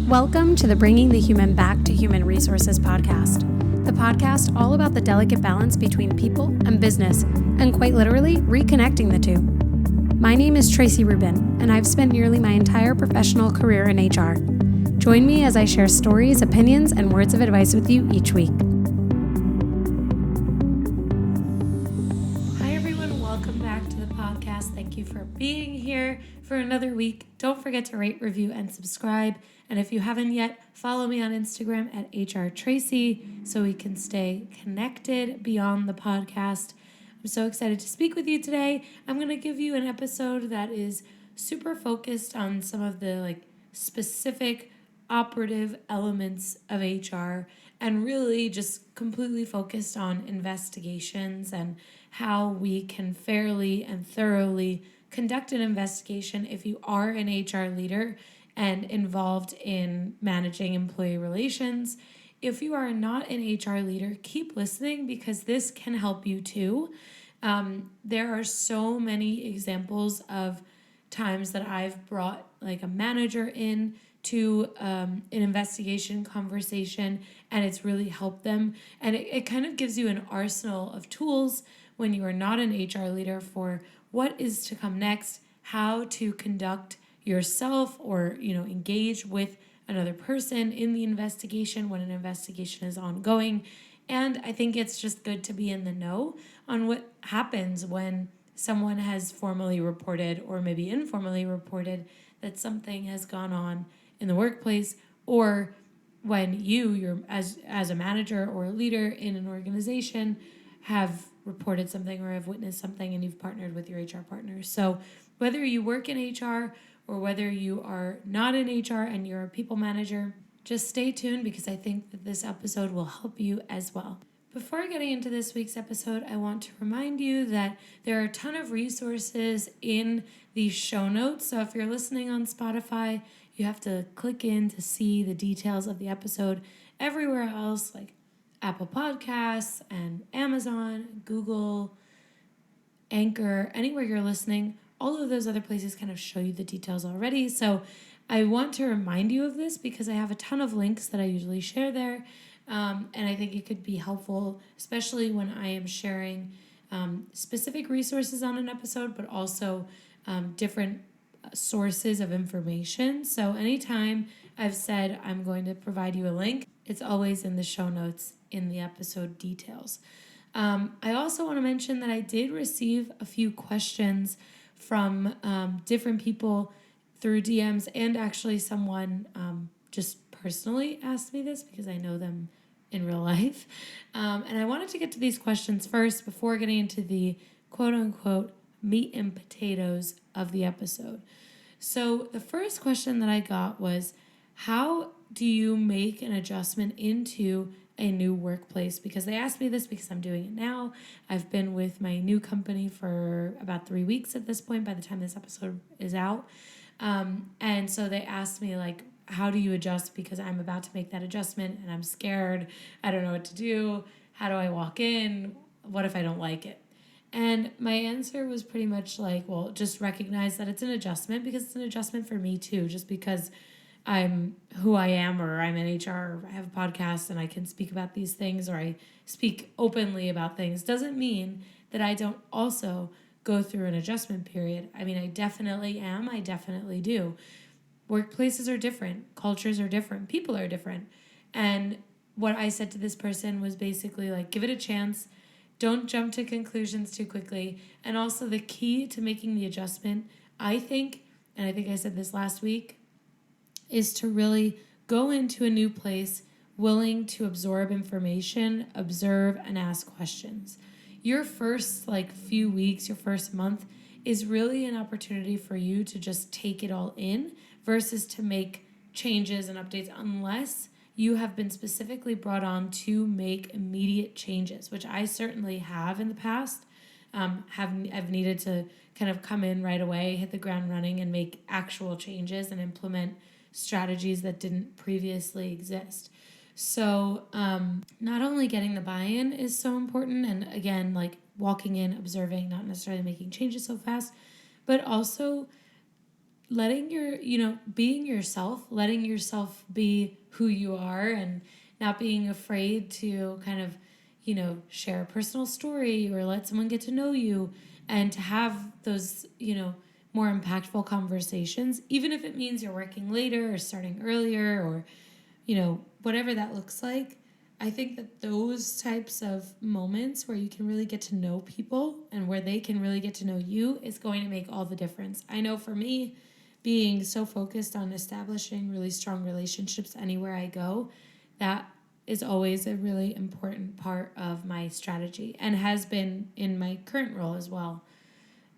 Welcome to the Bringing the Human Back to Human Resources podcast, the podcast all about the delicate balance between people and business, and quite literally reconnecting the two. My name is Traci Rubin, and I've spent nearly my entire professional career in HR. Join me as I share stories, opinions, and words of advice with you each week. Hi everyone, welcome back to the podcast. Thank you for being here for another week. Don't forget to rate, review, and subscribe. And if you haven't yet, follow me on Instagram at hrtraci so we can stay connected beyond the podcast. I'm so excited to speak with you today. I'm going to give you an episode that is super focused on some of the specific operative elements of HR and really just completely focused on investigations and how we can fairly and thoroughly conduct an investigation if you are an HR leader and involved in managing employee relations. If you are not an HR leader, keep listening because this can help you too. There are so many examples of times that I've brought a manager in to an investigation conversation and it's really helped them. And it kind of gives you an arsenal of tools when you are not an HR leader for what is to come next, how to conduct yourself or engage with another person in the investigation when an investigation is ongoing. And I think it's just good to be in the know on what happens when someone has formally reported or maybe informally reported that something has gone on in the workplace, or when you're as a manager or a leader in an organization have reported something or have witnessed something and you've partnered with your HR partners. So whether you work in HR or whether you are not in HR and you're a people manager, just stay tuned because I think that this episode will help you as well. Before getting into this week's episode, I want to remind you that there are a ton of resources in the show notes. So if you're listening on Spotify, you have to click in to see the details of the episode. Everywhere else, like Apple Podcasts and Amazon, Google, Anchor, anywhere you're listening, all of those other places kind of show you the details already. So I want to remind you of this because I have a ton of links that I usually share there. And I think it could be helpful, especially when I am sharing specific resources on an episode, but also different sources of information. So anytime I've said I'm going to provide you a link, it's always in the show notes in the episode details. I also want to mention that I did receive a few questions from different people through DMs, and actually someone just personally asked me this because I know them in real life. And I wanted to get to these questions first before getting into the quote-unquote meat and potatoes of the episode. So the first question that I got was, how do you make an adjustment into a new workplace? Because they asked me this because I'm doing it now. I've been with my new company for about 3 weeks at this point by the time this episode is out. And so they asked me how do you adjust? Because I'm about to make that adjustment and I'm scared. I don't know what to do. How do I walk in? What if I don't like it? And my answer was pretty much just recognize that it's an adjustment because it's an adjustment for me too, just because I'm who I am, or I'm in HR, or I have a podcast and I can speak about these things, or I speak openly about things, doesn't mean that I don't also go through an adjustment period. I mean, I definitely am. I definitely do. Workplaces are different. Cultures are different. People are different. And what I said to this person was basically give it a chance. Don't jump to conclusions too quickly. And also the key to making the adjustment, I think, and I think I said this last week, is to really go into a new place willing to absorb information, observe, and ask questions. Your first few weeks, your first month is really an opportunity for you to just take it all in versus to make changes and updates unless you have been specifically brought on to make immediate changes, which I certainly have in the past. I've needed to kind of come in right away, hit the ground running, and make actual changes and implement strategies that didn't previously exist. So not only getting the buy-in is so important, and again, walking in, observing, not necessarily making changes so fast, but also being yourself, letting yourself be who you are, and not being afraid to kind of, share a personal story or let someone get to know you, and to have those, more impactful conversations, even if it means you're working later or starting earlier, or, whatever that looks like. I think that those types of moments where you can really get to know people and where they can really get to know you is going to make all the difference. I know for me, being so focused on establishing really strong relationships anywhere I go, that is always a really important part of my strategy, and has been in my current role as well.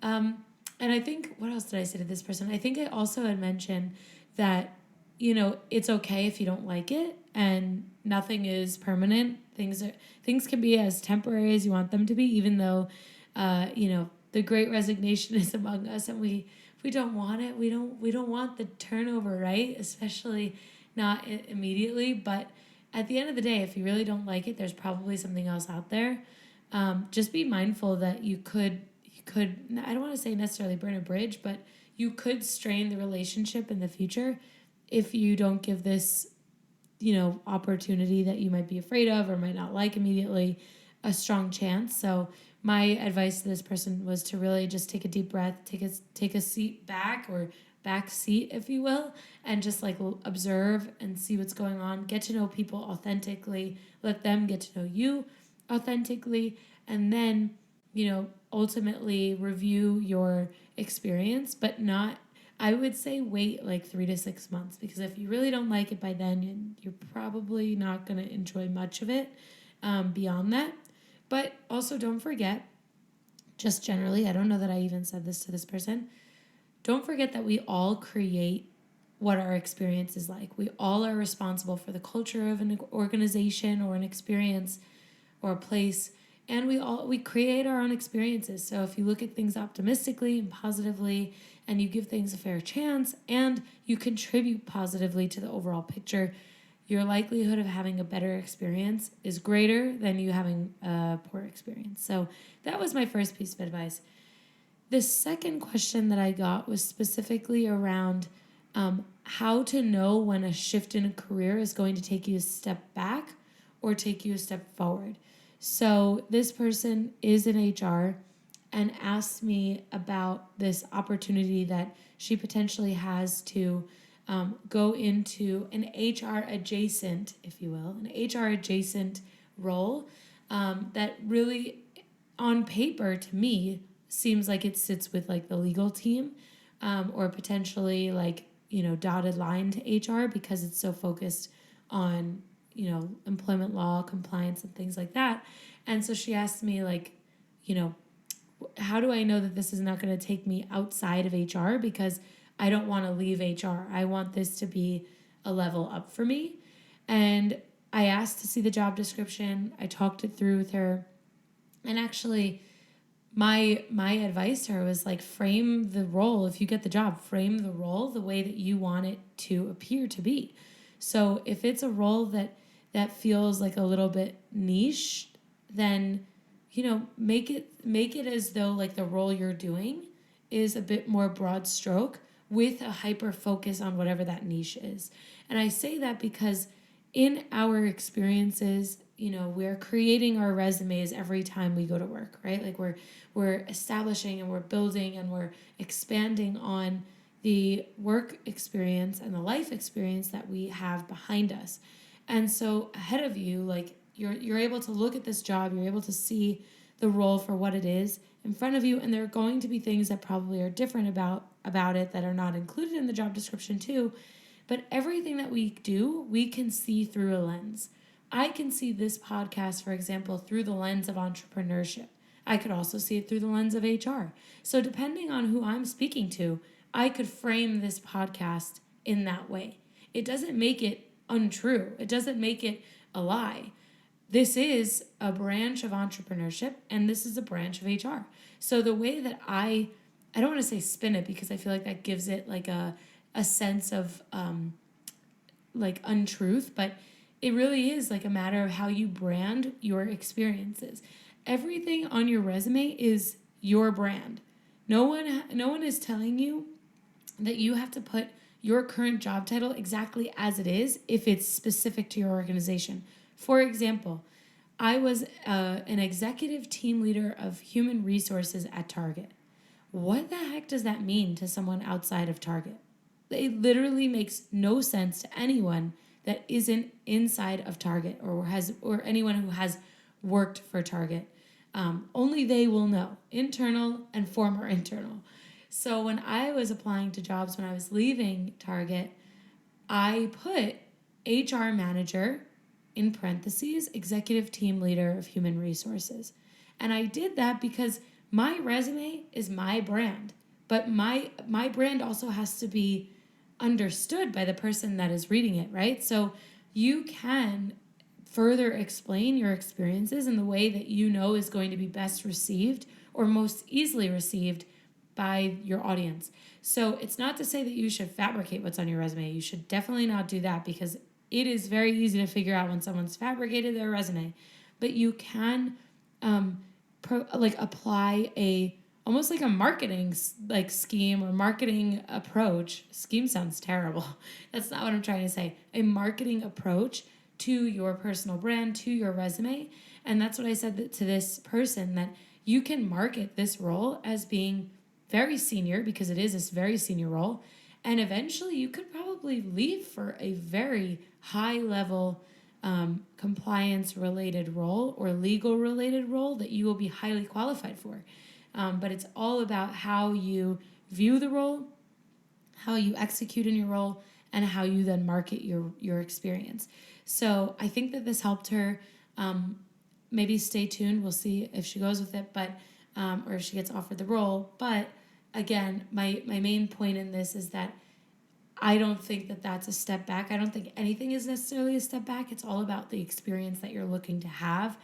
And I think, what else did I say to this person? I think I also had mentioned that, it's okay if you don't like it, and nothing is permanent. Things can be as temporary as you want them to be, even though, the great resignation is among us, and we don't want it. We don't want the turnover, right? Especially not immediately. But at the end of the day, if you really don't like it, there's probably something else out there. Just be mindful that you could, I don't want to say necessarily burn a bridge, but you could strain the relationship in the future if you don't give this, opportunity that you might be afraid of or might not like immediately a strong chance. So my advice to this person was to really just take a deep breath, take a seat back, or back seat, if you will, and just like observe and see what's going on. Get to know people authentically. Let them get to know you authentically, and then, ultimately review your experience, but not. I would say wait like 3 to 6 months, because if you really don't like it by then, you're probably not going to enjoy much of it beyond that. But also don't forget, just generally, I don't know that I even said this to this person, don't forget that we all create what our experience is like. We all are responsible for the culture of an organization or an experience or a place, and we create our own experiences. So if you look at things optimistically and positively, and you give things a fair chance, and you contribute positively to the overall picture, your likelihood of having a better experience is greater than you having a poor experience. So that was my first piece of advice. The second question that I got was specifically around how to know when a shift in a career is going to take you a step back or take you a step forward. So this person is in HR and asked me about this opportunity that she potentially has to go into an HR adjacent, if you will, an HR adjacent role that really, on paper, to me, seems like it sits with like the legal team, or potentially like, dotted line to HR, because it's so focused on, employment law, compliance, and things like that. And so she asked me, like, how do I know that this is not going to take me outside of HR? Because I don't want to leave HR. I want this to be a level up for me. And I asked to see the job description. I talked it through with her. And actually, my advice to her was like, frame the role. If you get the job, frame the role the way that you want it to appear to be. So if it's a role that feels like a little bit niche, then make it as though like the role you're doing is a bit more broad stroke with a hyper focus on whatever that niche is. And I say that because in our experiences, we're creating our resumes every time we go to work, right? Like we're establishing and we're building and we're expanding on the work experience and the life experience that we have behind us. And so ahead of you, like you're able to look at this job, you're able to see the role for what it is in front of you, and there are going to be things that probably are different about it that are not included in the job description too. But everything that we do, we can see through a lens. I can see this podcast, for example, through the lens of entrepreneurship. I could also see it through the lens of HR. So depending on who I'm speaking to, I could frame this podcast in that way. It doesn't make it untrue. It doesn't make it a lie. This is a branch of entrepreneurship, and this is a branch of HR. So the way that I don't want to say spin it, because I feel like that gives it like a sense of like untruth, but it really is like a matter of how you brand your experiences. Everything on your resume is your brand. No one is telling you that you have to put your current job title exactly as it is if it's specific to your organization. For example, I was an executive team leader of human resources at Target. What the heck does that mean to someone outside of Target? It literally makes no sense to anyone that isn't inside of Target or anyone who has worked for Target. Only they will know, internal and former internal. So when I was applying to jobs when I was leaving Target, I put HR manager in parentheses, executive team leader of human resources. And I did that because my resume is my brand, but my brand also has to be understood by the person that is reading it, right? So you can further explain your experiences in the way that you know is going to be best received or most easily received by your audience. So it's not to say that you should fabricate what's on your resume. You should definitely not do that because it is very easy to figure out when someone's fabricated their resume. But you can apply almost like a marketing scheme or marketing approach. Scheme sounds terrible. That's not what I'm trying to say. A marketing approach to your personal brand, to your resume. And that's what I said to this person, that you can market this role as being very senior because it is this very senior role. And eventually you could probably leave for a very high level compliance related role or legal related role that you will be highly qualified for. But it's all about how you view the role, how you execute in your role, and how you then market your experience. So I think that this helped her. Maybe stay tuned. We'll see if she goes with it, but or if she gets offered the role. But again, my main point in this is that I don't think that that's a step back. I don't think anything is necessarily a step back. It's all about the experience that you're looking to have.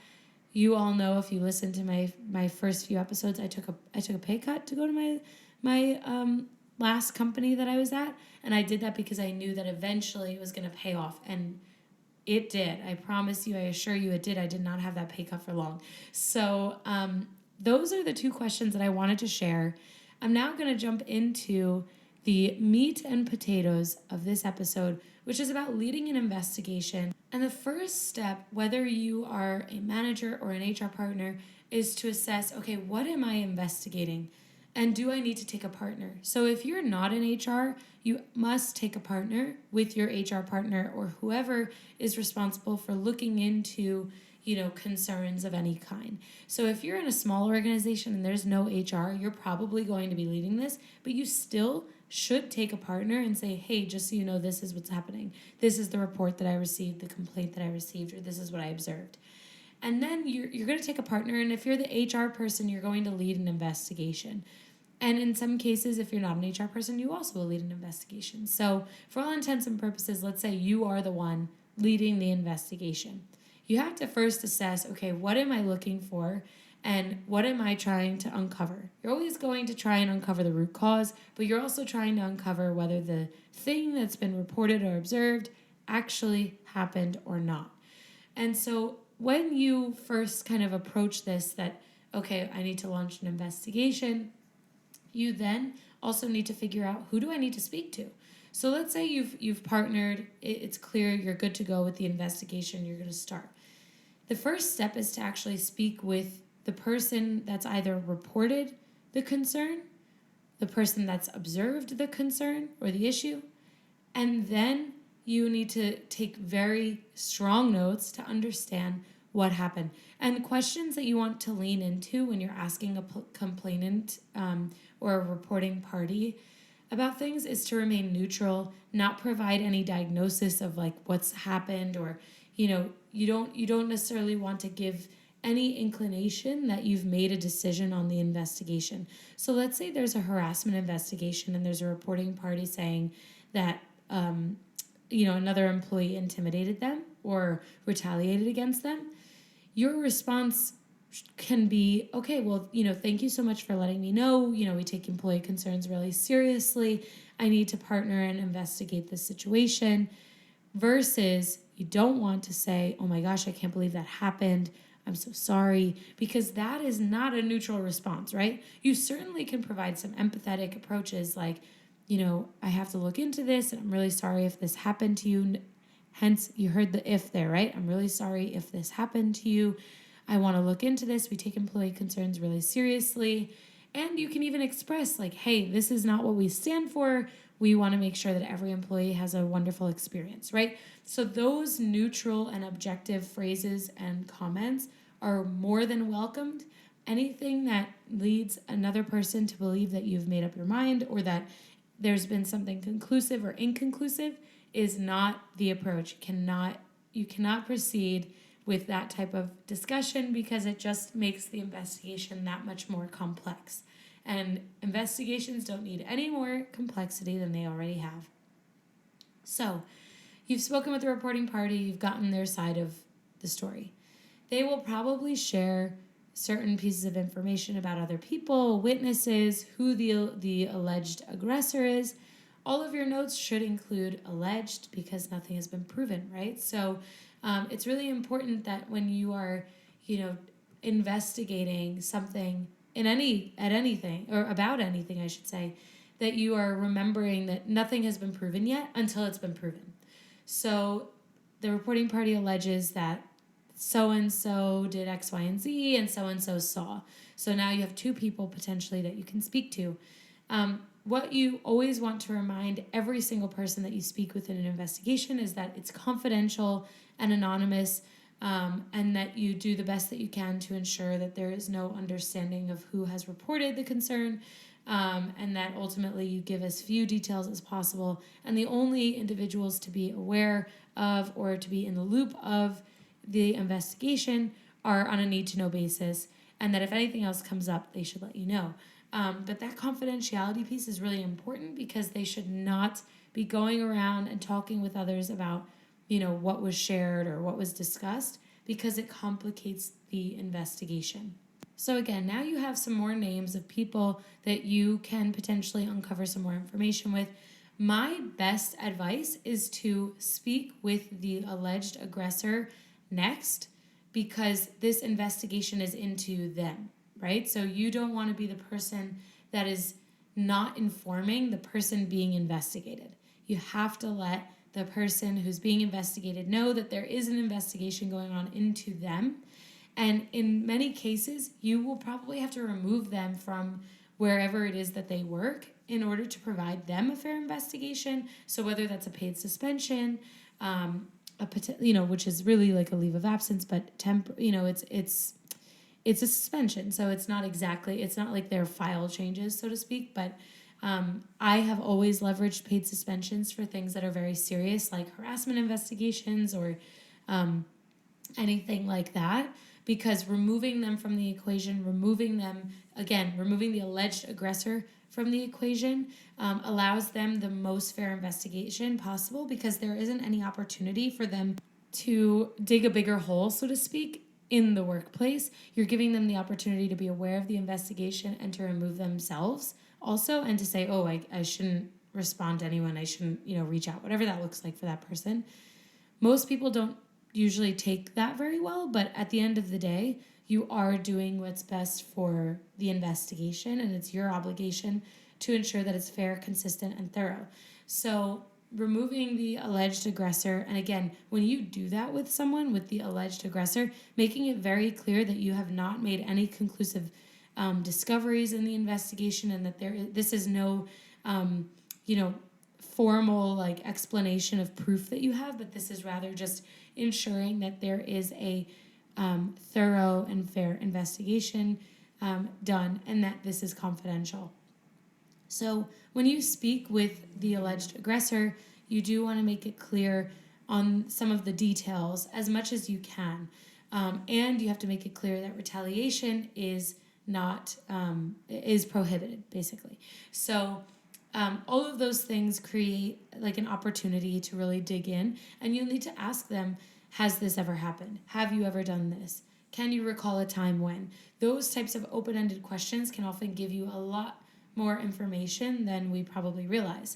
You all know, if you listen to my first few episodes, I took a pay cut to go to my last company that I was at, and I did that because I knew that eventually it was going to pay off, and it did. I promise you, I assure you it did. I did not have that pay cut for long. So those are the two questions that I wanted to share. I'm now going to jump into the meat and potatoes of this episode, which is about leading an investigation. And the first step, whether you are a manager or an HR partner, is to assess, okay, what am I investigating? And do I need to take a partner? So if you're not in HR, you must take a partner with your HR partner or whoever is responsible for looking into, concerns of any kind. So if you're in a small organization and there's no HR, you're probably going to be leading this, but you still should take a partner and say, hey, just so you know, this is what's happening. This is the report that I received, the complaint that I received, or this is what I observed. And then you're going to take a partner, and if you're the HR person, you're going to lead an investigation. And in some cases, if you're not an HR person, you also will lead an investigation. So for all intents and purposes, let's say you are the one leading the investigation. You have to first assess, okay, what am I looking for and what am I trying to uncover? You're always going to try and uncover the root cause, but you're also trying to uncover whether the thing that's been reported or observed actually happened or not. And so when you first kind of approach this, that, okay, I need to launch an investigation, you then also need to figure out, who do I need to speak to? So let's say you've partnered, it's clear you're good to go with the investigation, you're going to start. The first step is to actually speak with the person that's either reported the concern, the person that's observed the concern or the issue, and then you need to take very strong notes to understand what happened. And questions that you want to lean into when you're asking a complainant or a reporting party about things is to remain neutral, not provide any diagnosis of like what's happened, or you don't necessarily want to give any inclination that you've made a decision on the investigation. So let's say there's a harassment investigation and there's a reporting party saying that another employee intimidated them or retaliated against them. Your response can be, okay, well, thank you so much for letting me know. We take employee concerns really seriously. I need to partner and investigate this situation. Versus you don't want to say, oh my gosh, I can't believe that happened. I'm so sorry, because that is not a neutral response, right? You certainly can provide some empathetic approaches like, I have to look into this, and I'm really sorry if this happened to you. Hence, you heard the if there, right? I'm really sorry if this happened to you. I want to look into this. We take employee concerns really seriously. And you can even express, like, hey, this is not what we stand for. We want to make sure that every employee has a wonderful experience, right? So those neutral and objective phrases and comments are more than welcomed. Anything that leads another person to believe that you've made up your mind or that there's been something conclusive or inconclusive is not the approach. You cannot proceed with that type of discussion because it just makes the investigation that much more complex. And investigations don't need any more complexity than they already have. So, you've spoken with the reporting party, you've gotten their side of the story. They will probably share certain pieces of information about other people, witnesses, who the alleged aggressor is. All of your notes should include alleged because nothing has been proven, right? So it's really important that when you are, investigating something at anything or about anything, I should say, that you are remembering that nothing has been proven yet until it's been proven. So the reporting party alleges that so-and-so did X, Y, and Z, and so-and-so saw. So now you have two people potentially that you can speak to. What you always want to remind every single person that you speak with in an investigation is that it's confidential and anonymous, and that you do the best that you can to ensure that there is no understanding of who has reported the concern, and that ultimately you give as few details as possible. And the only individuals to be aware of or to be in the loop of the investigation are on a need-to-know basis, and that if anything else comes up, they should let you know. But that confidentiality piece is really important because they should not be going around and talking with others about, what was shared or what was discussed because it complicates the investigation. So again, now you have some more names of people that you can potentially uncover some more information with. My best advice is to speak with the alleged aggressor next because this investigation is into them, right? So you don't want to be the person that is not informing the person being investigated. You have to let the person who's being investigated know that there is an investigation going on into them. And in many cases, you will probably have to remove them from wherever it is that they work in order to provide them a fair investigation. So whether that's a paid suspension, which is really like a leave of absence, but it's a suspension. So it's not like their file changes, so to speak, but I have always leveraged paid suspensions for things that are very serious, like harassment investigations or anything like that, because removing them from the equation, removing the alleged aggressor from the equation allows them the most fair investigation possible because there isn't any opportunity for them to dig a bigger hole, so to speak, in the workplace. You're giving them the opportunity to be aware of the investigation and to remove themselves also, and to say, oh, I shouldn't respond to anyone. I shouldn't, reach out, whatever that looks like for that person. Most people don't usually take that very well, but at the end of the day, you are doing what's best for the investigation, and it's your obligation to ensure that it's fair, consistent, and thorough. So removing the alleged aggressor, and again, when you do that with someone, with the alleged aggressor, making it very clear that you have not made any conclusive discoveries in the investigation, and that this is no formal explanation of proof that you have, but this is rather just ensuring that there is a thorough and fair investigation done, and that this is confidential. So when you speak with the alleged aggressor, you do want to make it clear on some of the details as much as you can. And you have to make it clear that retaliation is prohibited, basically. So all of those things create an opportunity to really dig in, and you'll need to ask them, has this ever happened? Have you ever done this? Can you recall a time when? Those types of open-ended questions can often give you a lot more information than we probably realize.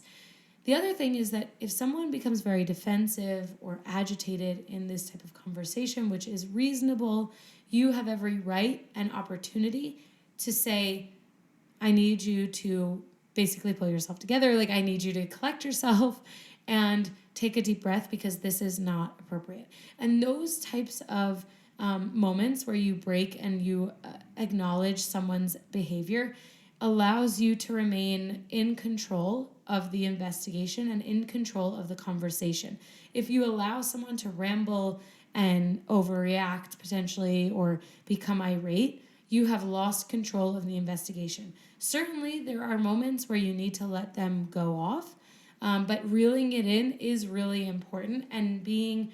The other thing is that if someone becomes very defensive or agitated in this type of conversation, which is reasonable, you have every right and opportunity to say, I need you to basically pull yourself together. Like, I need you to collect yourself and take a deep breath, because this is not appropriate. And those types of moments where you break and you acknowledge someone's behavior allows you to remain in control of the investigation and in control of the conversation. If you allow someone to ramble and overreact potentially or become irate, you have lost control of the investigation. Certainly, there are moments where you need to let them go off, but reeling it in is really important, and being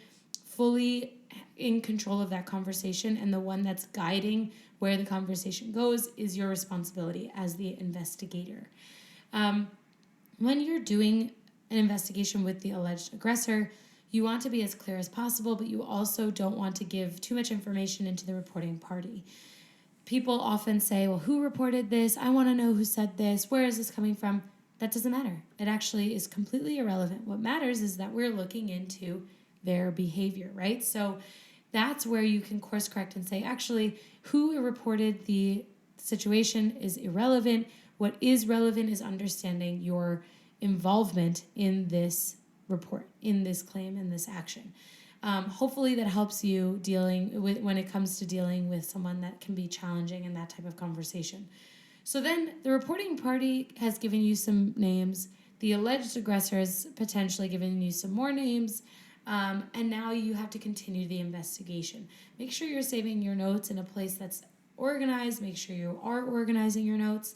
fully in control of that conversation and the one that's guiding where the conversation goes is your responsibility as the investigator. When you're doing an investigation with the alleged aggressor, you want to be as clear as possible, but you also don't want to give too much information into the reporting party. People often say, well, who reported this? I want to know who said this. Where is this coming from? That doesn't matter. It actually is completely irrelevant. What matters is that we're looking into their behavior, right? So that's where you can course correct and say, actually, who reported the situation is irrelevant. What is relevant is understanding your involvement in this report, in this claim, in this action. Hopefully that helps you dealing with when it comes to dealing with someone that can be challenging in that type of conversation. So then the reporting party has given you some names. The alleged aggressor has potentially given you some more names. And now you have to continue the investigation. Make sure you're saving your notes in a place that's organized. Make sure you are organizing your notes.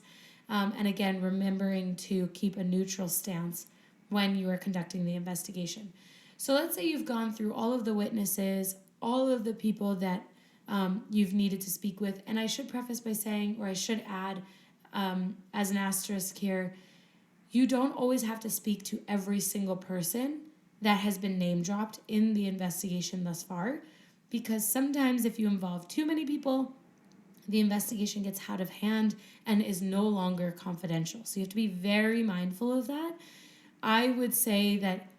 And again, remembering to keep a neutral stance when you are conducting the investigation. So let's say you've gone through all of the witnesses, all of the people that you've needed to speak with. And I should preface by saying, or I should add as an asterisk here, you don't always have to speak to every single person that has been name dropped in the investigation thus far, because sometimes if you involve too many people, the investigation gets out of hand and is no longer confidential. So you have to be very mindful of that. I would say that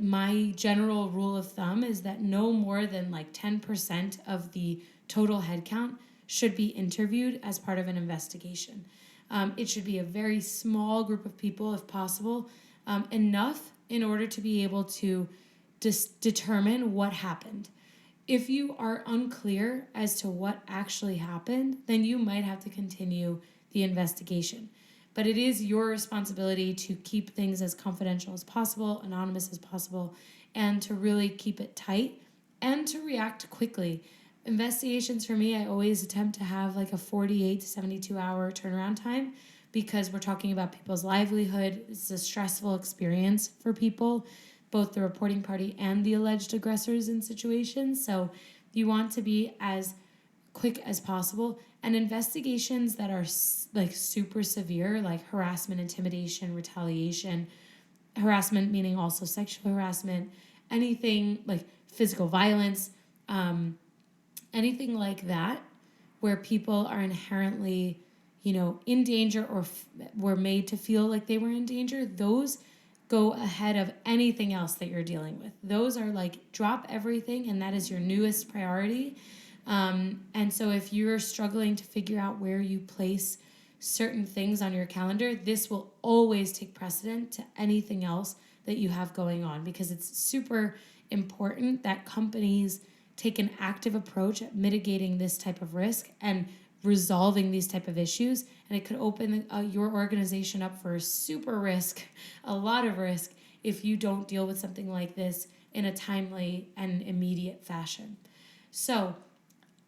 my general rule of thumb is that no more than 10% of the total headcount should be interviewed as part of an investigation. It should be a very small group of people, if possible, enough in order to be able to determine what happened. If you are unclear as to what actually happened, then you might have to continue the investigation. But it is your responsibility to keep things as confidential as possible, anonymous as possible, and to really keep it tight and to react quickly. Investigations for me, I always attempt to have a 48 to 72 hour turnaround time, because we're talking about people's livelihood. It's a stressful experience for people, both the reporting party and the alleged aggressors in situations. So you want to be as quick as possible. And investigations that are super severe, like harassment, intimidation, retaliation, harassment meaning also sexual harassment, anything like physical violence, anything like that, where people are inherently in danger or were made to feel like they were in danger, those go ahead of anything else that you're dealing with. Those are drop everything, and that is your newest priority. And so if you're struggling to figure out where you place certain things on your calendar, this will always take precedent to anything else that you have going on, because it's super important that companies take an active approach at mitigating this type of risk and resolving these type of issues. And it could open your organization up for super risk, a lot of risk, if you don't deal with something like this in a timely and immediate fashion. So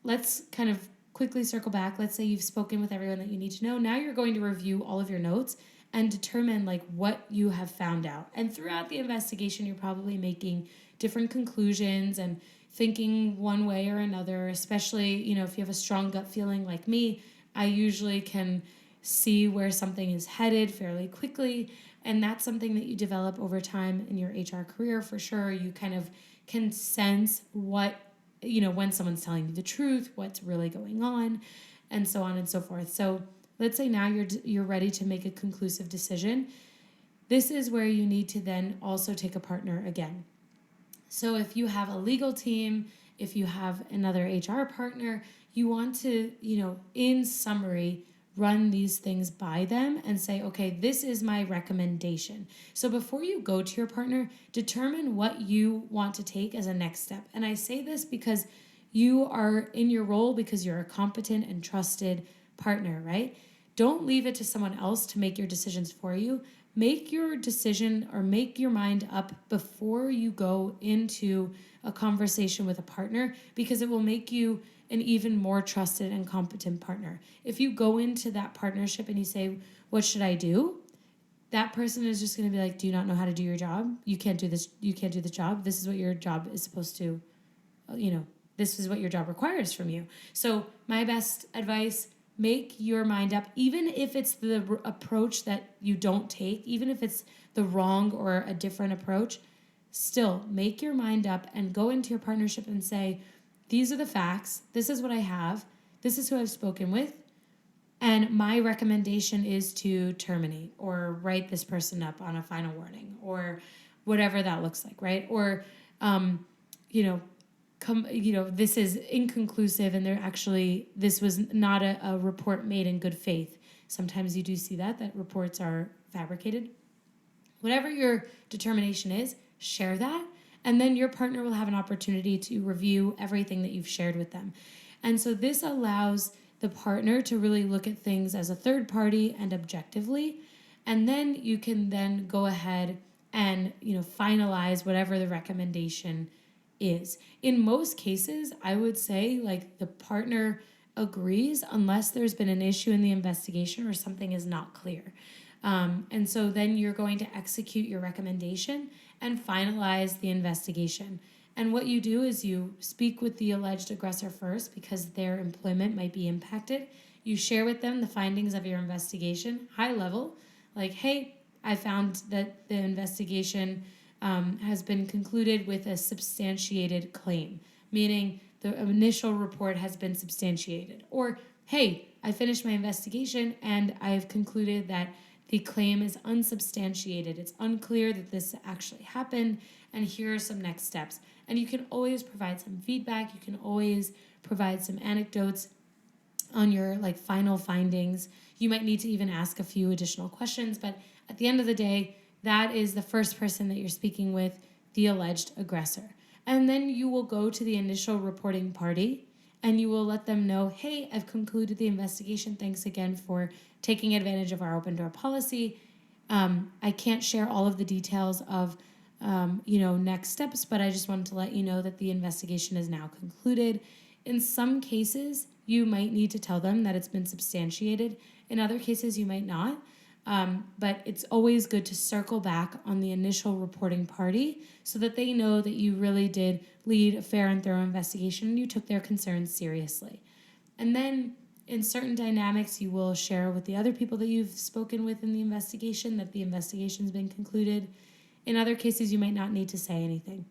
let's kind of quickly circle back. Let's say you've spoken with everyone that you need to know. Now you're going to review all of your notes and determine what you have found out. And throughout the investigation, you're probably making different conclusions and thinking one way or another, especially, if you have a strong gut feeling like me. I usually can see where something is headed fairly quickly, and that's something that you develop over time in your HR career for sure. You kind of can sense what, when someone's telling you the truth, what's really going on, and so on and so forth. So let's say now you're ready to make a conclusive decision. This is where you need to then also take a partner again. So if you have a legal team, if you have another HR partner, you want to, in summary, run these things by them and say, okay, this is my recommendation. So before you go to your partner, determine what you want to take as a next step. And I say this because you are in your role because you're a competent and trusted partner, right? Don't leave it to someone else to make your decisions for you. Make your decision or make your mind up before you go into a conversation with a partner, because it will make you an even more trusted and competent partner. If you go into that partnership and you say, what should I do? That person is just going to be like, do you not know how to do your job? You can't do this. You can't do the job. This is what your job is supposed to, this is what your job requires from you. So my best advice, make your mind up, even if it's the approach that you don't take, even if it's the wrong or a different approach, still make your mind up and go into your partnership and say, these are the facts. This is what I have. This is who I've spoken with. And my recommendation is to terminate or write this person up on a final warning or whatever that looks like, right? Or, this is inconclusive and this was not a report made in good faith. Sometimes you do see that reports are fabricated. Whatever your determination is, share that. And then your partner will have an opportunity to review everything that you've shared with them. And so this allows the partner to really look at things as a third party and objectively. And then you can then go ahead and, finalize whatever the recommendation is. In most cases, I would say the partner agrees unless there's been an issue in the investigation or something is not clear. And so then you're going to execute your recommendation and finalize the investigation. And what you do is you speak with the alleged aggressor first because their employment might be impacted. You share with them the findings of your investigation, high level, like, hey, I found that the investigation has been concluded with a substantiated claim, meaning the initial report has been substantiated. Or, hey, I finished my investigation and I've concluded that the claim is unsubstantiated. It's unclear that this actually happened, and here are some next steps. And you can always provide some feedback. You can always provide some anecdotes on your final findings. You might need to even ask a few additional questions, but at the end of the day, that is the first person that you're speaking with, the alleged aggressor. And then you will go to the initial reporting party and you will let them know, hey, I've concluded the investigation. Thanks again for taking advantage of our open door policy. I can't share all of the details of, next steps, but I just wanted to let you know that the investigation is now concluded. In some cases, you might need to tell them that it's been substantiated. In other cases, you might not. But it's always good to circle back on the initial reporting party so that they know that you really did lead a fair and thorough investigation and you took their concerns seriously. And then in certain dynamics, you will share with the other people that you've spoken with in the investigation that the investigation's been concluded. In other cases, you might not need to say anything.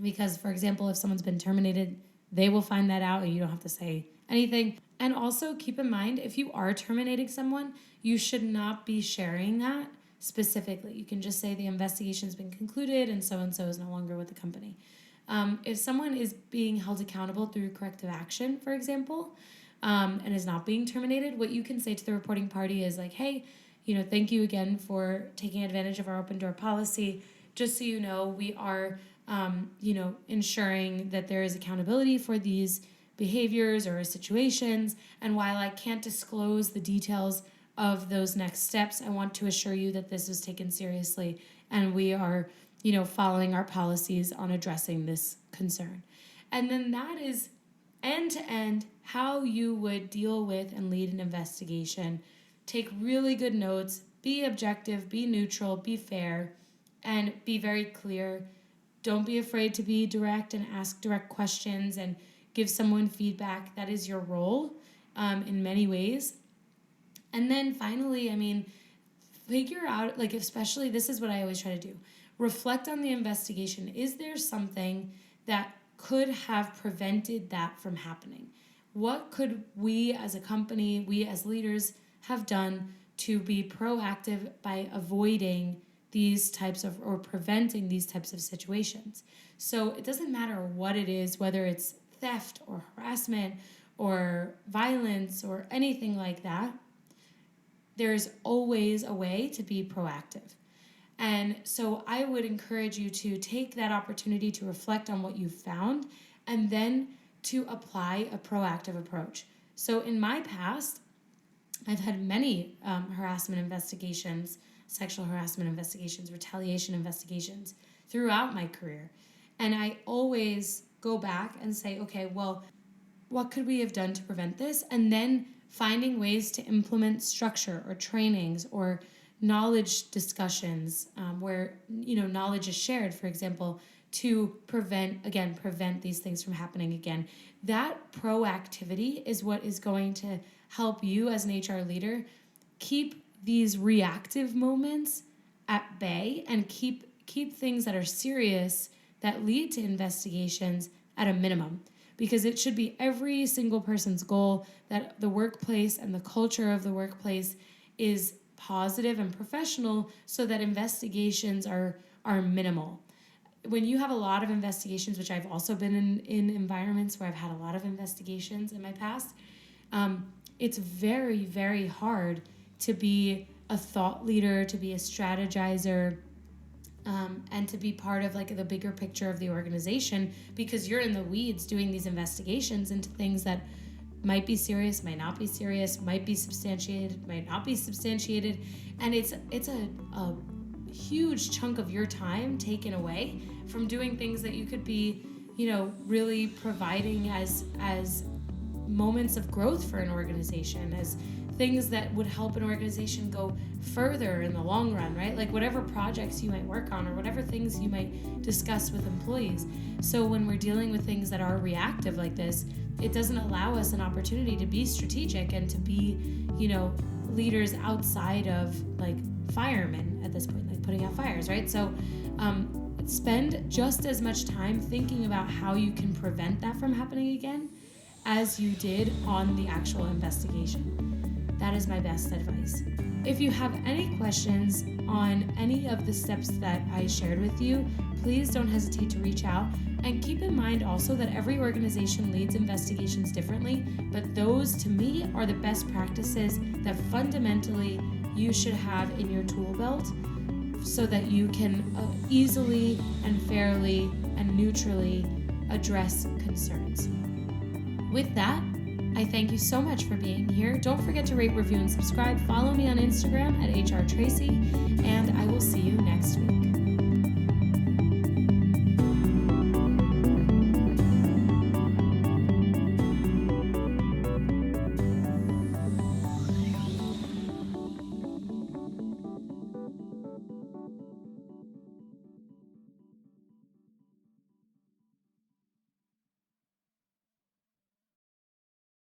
Because, for example, if someone's been terminated, they will find that out and you don't have to say anything. And also keep in mind, if you are terminating someone, you should not be sharing that specifically. You can just say the investigation's been concluded and so is no longer with the company. If someone is being held accountable through corrective action, for example, and is not being terminated, what you can say to the reporting party is like, hey, thank you again for taking advantage of our open door policy. Just so you know, we are, ensuring that there is accountability for these behaviors or situations. And while I can't disclose the details of those next steps, I want to assure you that this was taken seriously and we are, following our policies on addressing this concern. And then that is end to end how you would deal with and lead an investigation. Take really good notes, be objective, be neutral, be fair, and be very clear. Don't be afraid to be direct and ask direct questions and give someone feedback. That is your role in many ways. And then finally, figure out, especially this is what I always try to do. Reflect on the investigation. Is there something that could have prevented that from happening? What could we as a company, we as leaders have done to be proactive by avoiding these types of, or preventing these types of situations? So it doesn't matter what it is, whether it's theft or harassment or violence or anything like that. there's always a way to be proactive. And so I would encourage you to take that opportunity to reflect on what you've found and then to apply a proactive approach. So in my past, I've had many harassment investigations, sexual harassment investigations, retaliation investigations throughout my career. And I always go back and say, okay, well, what could we have done to prevent this? And then finding ways to implement structure or trainings or knowledge discussions where knowledge is shared, for example, to prevent these things from happening again. That proactivity is what is going to help you as an HR leader keep these reactive moments at bay and keep things that are serious that lead to investigations at a minimum. Because it should be every single person's goal that the workplace and the culture of the workplace is positive and professional so that investigations are minimal. When you have a lot of investigations, which I've also been in environments where I've had a lot of investigations in my past, it's very, very hard to be a thought leader, to be a strategizer, and to be part of like the bigger picture of the organization, because you're in the weeds doing these investigations into things that might be serious, might not be serious, might be substantiated, might not be substantiated, and it's a huge chunk of your time taken away from doing things that you could be, really providing as moments of growth for an organization, as things that would help an organization go further in the long run, right? Like whatever projects you might work on or whatever things you might discuss with employees. So when we're dealing with things that are reactive like this, it doesn't allow us an opportunity to be strategic and to be, leaders outside of like firemen at this point, like putting out fires, right? So spend just as much time thinking about how you can prevent that from happening again as you did on the actual investigation. That is my best advice. If you have any questions on any of the steps that I shared with you, please don't hesitate to reach out. And keep in mind also that every organization leads investigations differently, but those to me are the best practices that fundamentally you should have in your tool belt so that you can easily and fairly and neutrally address concerns. With that, I thank you so much for being here. Don't forget to rate, review, and subscribe. Follow me on Instagram at @HRTraci, and I will see you next week.